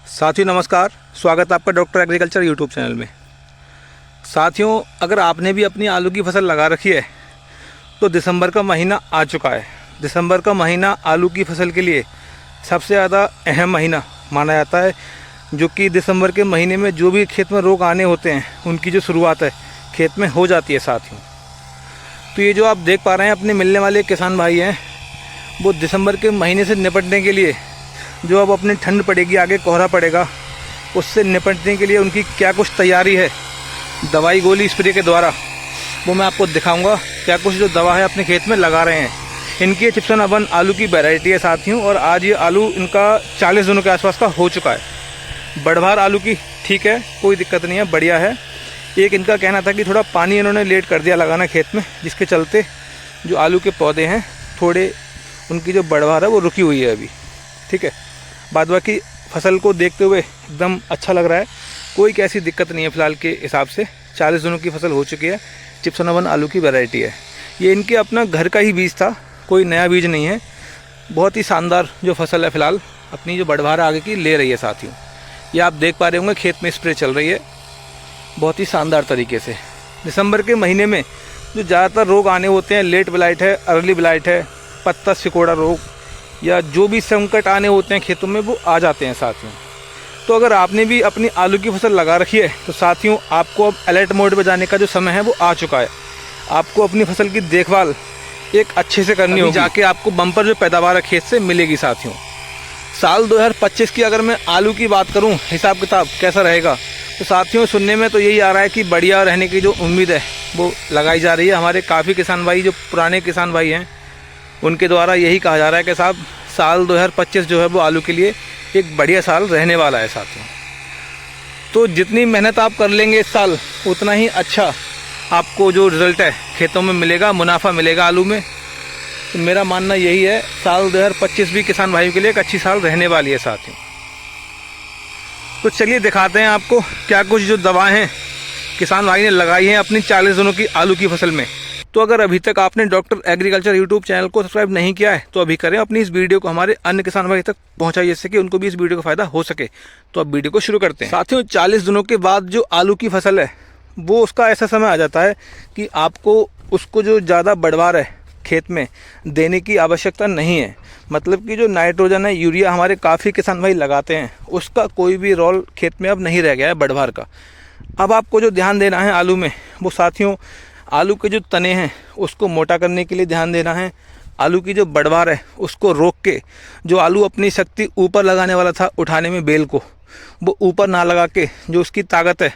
साथियों नमस्कार, स्वागत है आपका डॉक्टर एग्रीकल्चर यूट्यूब चैनल में। साथियों, अगर आपने भी अपनी आलू की फसल लगा रखी है तो दिसंबर का महीना आ चुका है। दिसंबर का महीना आलू की फसल के लिए सबसे ज़्यादा अहम महीना माना जाता है, जो कि दिसंबर के महीने में जो भी खेत में रोग आने होते हैं उनकी जो शुरुआत है खेत में हो जाती है। साथियों, तो ये जो आप देख पा रहे हैं अपने मिलने वाले किसान भाई हैं, वो दिसंबर के महीने से निपटने के लिए जो अब अपनी ठंड पड़ेगी, आगे कोहरा पड़ेगा, उससे निपटने के लिए उनकी क्या कुछ तैयारी है दवाई गोली स्प्रे के द्वारा, वो मैं आपको दिखाऊंगा। क्या कुछ जो दवा है अपने खेत में लगा रहे हैं। इनकी चिप्सन अवन आलू की वैरायटी है साथियों, और आज ये आलू इनका 40 दिनों के आसपास का हो चुका है। बढ़वार आलू की ठीक है, कोई दिक्कत नहीं है, बढ़िया है। एक इनका कहना था कि थोड़ा पानी इन्होंने लेट कर दिया लगाना खेत में, जिसके चलते जो आलू के पौधे हैं थोड़े उनकी जो बढ़वार है वो रुकी हुई है अभी। ठीक है, बाद बाकी फसल को देखते हुए एकदम अच्छा लग रहा है, कोई कैसी दिक्कत नहीं है फ़िलहाल के हिसाब से। 40 दिनों की फसल हो चुकी है। चिप्सन अवन आलू की वैरायटी है ये, इनके अपना घर का ही बीज था, कोई नया बीज नहीं है। बहुत ही शानदार जो फसल है फ़िलहाल अपनी जो बढ़वार आगे की ले रही है साथियों। ये आप देख पा रहे होंगे खेत में स्प्रे चल रही है बहुत ही शानदार तरीके से। दिसंबर के महीने में जो ज़्यादातर रोग आने होते हैं, लेट ब्लाइट है, अर्ली ब्लाइट है, पत्ता सिकोड़ा रोग, या जो भी संकट आने होते हैं खेतों में वो आ जाते हैं साथियों। तो अगर आपने भी अपनी आलू की फसल लगा रखी है तो साथियों आपको अब अलर्ट मोड पे जाने का जो समय है वो आ चुका है। आपको अपनी फसल की देखभाल एक अच्छे से करनी होगी, जाके आपको बम्पर जो पैदावार है खेत से मिलेगी साथियों। साल 2025 की अगर मैं आलू की बात करूं, हिसाब किताब कैसा रहेगा, तो साथियों सुनने में तो यही आ रहा है कि बढ़िया रहने की जो उम्मीद है वो लगाई जा रही है। हमारे काफ़ी किसान भाई जो पुराने किसान भाई हैं उनके द्वारा यही कहा जा रहा है कि साहब साल 2025 जो है वो आलू के लिए एक बढ़िया साल रहने वाला है साथियों। तो जितनी मेहनत आप कर लेंगे इस साल उतना ही अच्छा आपको जो रिज़ल्ट है खेतों में मिलेगा, मुनाफा मिलेगा आलू में। तो मेरा मानना यही है, साल 2025 भी किसान भाइयों के लिए एक अच्छी साल रहने वाली है साथियों। तो चलिए दिखाते हैं आपको क्या कुछ जो दवाएं हैं किसान भाई ने लगाई हैं अपनी 40 दिनों की आलू की फसल में। तो अगर अभी तक आपने डॉक्टर एग्रीकल्चर यूट्यूब चैनल को सब्सक्राइब नहीं किया है तो अभी करें, अपनी इस वीडियो को हमारे अन्य किसान भाई तक पहुंचाइए, जिससे कि उनको भी इस वीडियो का फायदा हो सके। तो अब वीडियो को शुरू करते हैं साथियों। 40 दिनों के बाद जो आलू की फसल है वो उसका ऐसा समय आ जाता है कि आपको उसको जो ज़्यादा बढ़वार है खेत में देने की आवश्यकता नहीं है। मतलब कि जो नाइट्रोजन है, यूरिया हमारे काफ़ी किसान भाई लगाते हैं, उसका कोई भी रोल खेत में अब नहीं रह गया है बढ़वार का। अब आपको जो ध्यान देना है आलू में वो साथियों, आलू के जो तने हैं उसको मोटा करने के लिए ध्यान देना है। आलू की जो बढ़वार है उसको रोक के जो आलू अपनी शक्ति ऊपर लगाने वाला था उठाने में बेल को, वो ऊपर ना लगा के जो उसकी ताकत है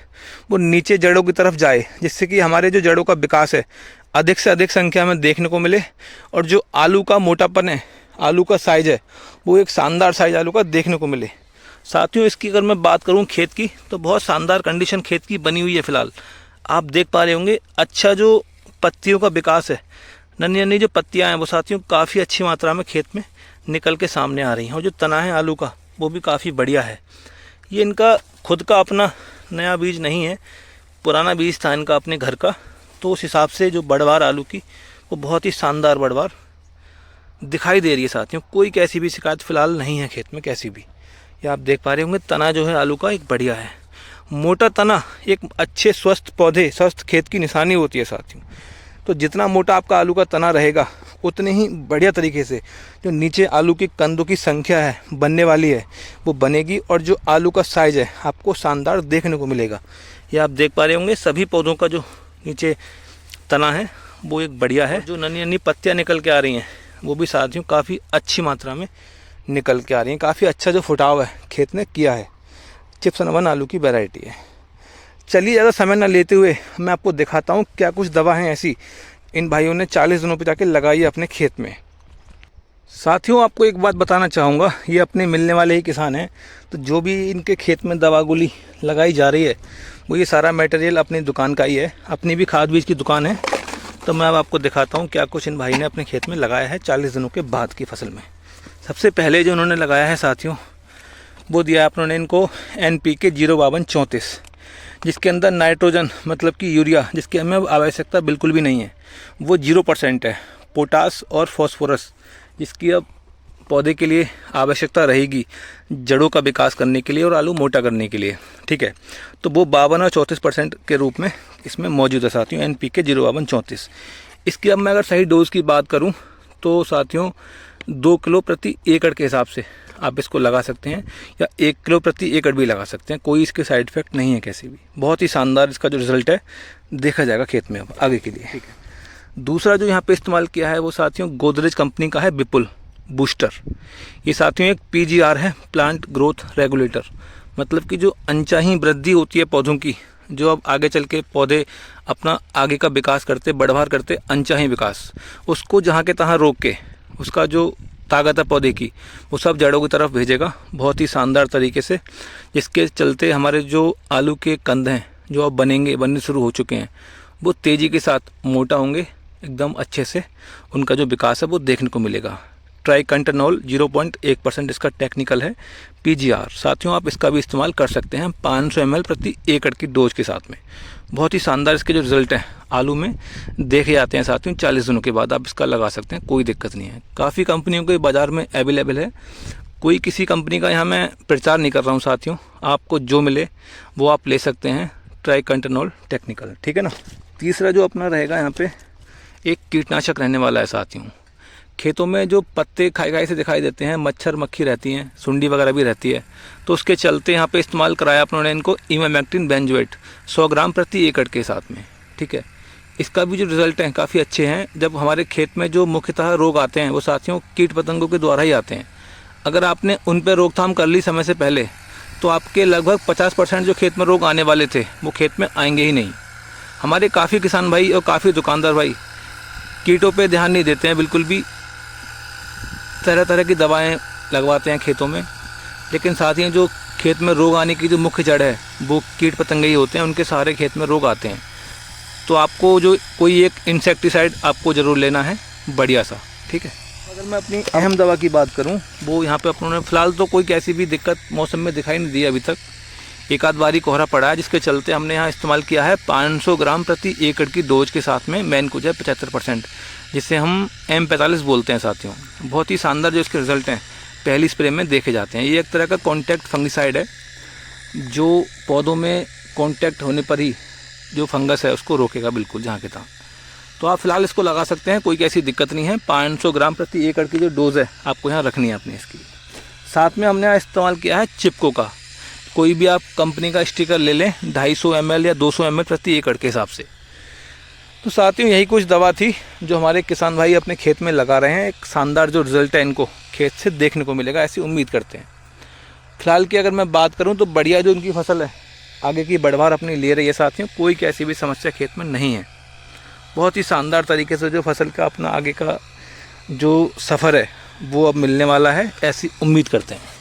वो नीचे जड़ों की तरफ जाए, जिससे कि हमारे जो जड़ों का विकास है अधिक से अधिक संख्या में देखने को मिले, और जो आलू का मोटापन है, आलू का साइज़ है, वो एक शानदार साइज़ आलू का देखने को मिले साथियों। इसकी अगर मैं बात करूँ खेत की, तो बहुत शानदार कंडीशन खेत की बनी हुई है फ़िलहाल। आप देख पा रहे होंगे अच्छा जो पत्तियों का विकास है, नन्ही नन्ही जो पत्तियां हैं वो साथियों काफ़ी अच्छी मात्रा में खेत में निकल के सामने आ रही हैं, और जो तना है आलू का वो भी काफ़ी बढ़िया है। ये इनका खुद का अपना नया बीज नहीं है, पुराना बीज था इनका अपने घर का। तो उस हिसाब से जो बढ़वार आलू की वो बहुत ही शानदार बढ़वार दिखाई दे रही है साथियों। कोई कैसी भी शिकायत फ़िलहाल नहीं है खेत में कैसी भी। ये आप देख पा रहे होंगे तना जो है आलू का एक बढ़िया है, मोटा तना एक अच्छे स्वस्थ पौधे, स्वस्थ खेत की निशानी होती है साथियों। तो जितना मोटा आपका आलू का तना रहेगा उतने ही बढ़िया तरीके से जो नीचे आलू की कंदों की संख्या है बनने वाली है वो बनेगी, और जो आलू का साइज़ है आपको शानदार देखने को मिलेगा। ये आप देख पा रहे होंगे सभी पौधों का जो नीचे तना है वो एक बढ़िया है। जो नन्ही नन्ही पत्तियाँ निकल के आ रही हैं वो भी साथियों काफ़ी अच्छी मात्रा में निकल के आ रही हैं। काफ़ी अच्छा जो फुटाव है खेत ने किया है। चिप्सन अवन आलू की वैरायटी है। चलिए ज़्यादा समय ना लेते हुए मैं आपको दिखाता हूँ क्या कुछ दवा हैं ऐसी इन भाइयों ने 40 दिनों पे जाके लगाई है अपने खेत में। साथियों आपको एक बात बताना चाहूँगा, ये अपने मिलने वाले ही किसान हैं, तो जो भी इनके खेत में दवा गोली लगाई जा रही है वो ये सारा मटेरियल अपनी दुकान का ही है, अपनी भी खाद बीज की दुकान है। तो मैं अब आपको दिखाता हूँ क्या कुछ इन भाई ने अपने खेत में लगाया है 40 दिनों के बाद की फसल में। सबसे पहले जो उन्होंने लगाया है साथियों वो दिया है उन्होंने इनको NPK 05234, जिसके अंदर नाइट्रोजन मतलब कि यूरिया जिसकी हमें आवश्यकता बिल्कुल भी नहीं है वो 0% है। पोटास और फॉस्फोरस जिसकी अब पौधे के लिए आवश्यकता रहेगी जड़ों का विकास करने के लिए और आलू मोटा करने के लिए, ठीक है। तो वो 52 और 34% के रूप में इसमें मौजूद है साथियों, NPK 05234। इसकी अब मैं अगर सही डोज की बात करूं तो साथियों 2 किलो प्रति एकड़ के हिसाब से आप इसको लगा सकते हैं, या 1 किलो प्रति एकड़ भी लगा सकते हैं। कोई इसके साइड इफेक्ट नहीं है कैसे भी। बहुत ही शानदार इसका जो रिजल्ट है देखा जाएगा खेत में अब आगे के लिए, ठीक है। दूसरा जो यहाँ पे इस्तेमाल किया है वो साथियों गोदरेज कंपनी का है विपुल बूस्टर। ये साथियों एक PGR है, प्लांट ग्रोथ रेगुलेटर। मतलब कि जो अनचाही वृद्धि होती है पौधों की, जो अब आगे चल के पौधे अपना आगे का विकास करते, बढ़वार करते, अनचाही विकास, उसको जहाँ के तहाँ रोक के उसका जो ताकत है पौधे की वो सब जड़ों की तरफ भेजेगा बहुत ही शानदार तरीके से, जिसके चलते हमारे जो आलू के कंद हैं जो अब बनने शुरू हो चुके हैं वो तेज़ी के साथ मोटा होंगे, एकदम अच्छे से उनका जो विकास है वो देखने को मिलेगा। ट्राइकंटनॉल 0.1% इसका टेक्निकल है PGR। साथियों आप इसका भी इस्तेमाल कर सकते हैं 500 ml प्रति एकड़ की डोज के साथ में। बहुत ही शानदार इसके जो रिज़ल्ट हैं आलू में देखे जाते हैं साथियों। 40 दिनों के बाद आप इसका लगा सकते हैं, कोई दिक्कत नहीं है। काफ़ी कंपनियों के बाज़ार में अवेलेबल है, कोई किसी कंपनी का यहाँ मैं प्रचार नहीं कर रहा हूँ साथियों। आपको जो मिले वो आप ले सकते हैं, ट्राइकंटनॉल टेक्निकल, ठीक है ना। तीसरा जो अपना रहेगा यहाँ पे एक कीटनाशक रहने वाला है साथियों। खेतों में जो पत्ते खाई से दिखाई देते हैं, मच्छर मक्खी रहती हैं, सुंडी वगैरह भी रहती है, तो उसके चलते यहाँ पे इस्तेमाल कराया अपनों ने इनको इमामेक्टिन बेंजोएट 100 ग्राम प्रति एकड़ के साथ में, ठीक है। इसका भी जो रिज़ल्ट हैं काफ़ी अच्छे हैं। जब हमारे खेत में जो मुख्यतः रोग आते हैं वो साथियों कीट पतंगों के द्वारा ही आते हैं। अगर आपने उन पर रोकथाम कर ली समय से पहले तो आपके लगभग 50% जो खेत में रोग आने वाले थे वो खेत में आएंगे ही नहीं। हमारे काफ़ी किसान भाई और काफ़ी दुकानदार भाई कीटों पे ध्यान नहीं देते हैं बिल्कुल भी, तरह तरह की दवाएं लगवाते हैं खेतों में, लेकिन साथ ही जो खेत में रोग आने की जो मुख्य जड़ है वो कीट पतंगे ही होते हैं, उनके सारे खेत में रोग आते हैं। तो आपको जो कोई एक इंसेक्टिसाइड आपको ज़रूर लेना है बढ़िया सा, ठीक है। अगर मैं अपनी अहम दवा की बात करूं वो यहाँ पे अपनों ने फ़िलहाल तो कोई कैसी भी दिक्कत मौसम में दिखाई नहीं दी अभी तक। एक आध बारी कोहरा पड़ा है जिसके चलते हमने यहाँ इस्तेमाल किया है 500 ग्राम प्रति एकड़ की डोज के साथ में मैनकुज है 75%, जिसे हम M45 बोलते हैं साथियों। बहुत ही शानदार जो इसके रिज़ल्ट हैं पहली स्प्रे में देखे जाते हैं। ये एक तरह का कॉन्टैक्ट फंगिसाइड है जो पौधों में कॉन्टैक्ट होने पर ही जो फंगस है उसको रोकेगा बिल्कुल जहाँ के तहाँ। तो आप फिलहाल इसको लगा सकते हैं, कोई कैसी दिक्कत नहीं है। 500 ग्राम प्रति एकड़ की जो डोज़ है आपको यहाँ रखनी है अपनी इसकी। साथ में हमने यहाँ इस्तेमाल किया है चिपको का। कोई भी आप कंपनी का स्टिकर ले लें 250 ml या 200 ml प्रति एकड़ के हिसाब से। तो साथियों यही कुछ दवा थी जो हमारे किसान भाई अपने खेत में लगा रहे हैं। एक शानदार जो रिज़ल्ट है इनको खेत से देखने को मिलेगा, ऐसी उम्मीद करते हैं। फिलहाल की अगर मैं बात करूं तो बढ़िया जो उनकी फसल है आगे की बढ़वार अपनी ले रही है साथियों, कोई कैसी भी समस्या खेत में नहीं है। बहुत ही शानदार तरीके से जो फसल का अपना आगे का जो सफ़र है वो अब मिलने वाला है, ऐसी उम्मीद करते हैं।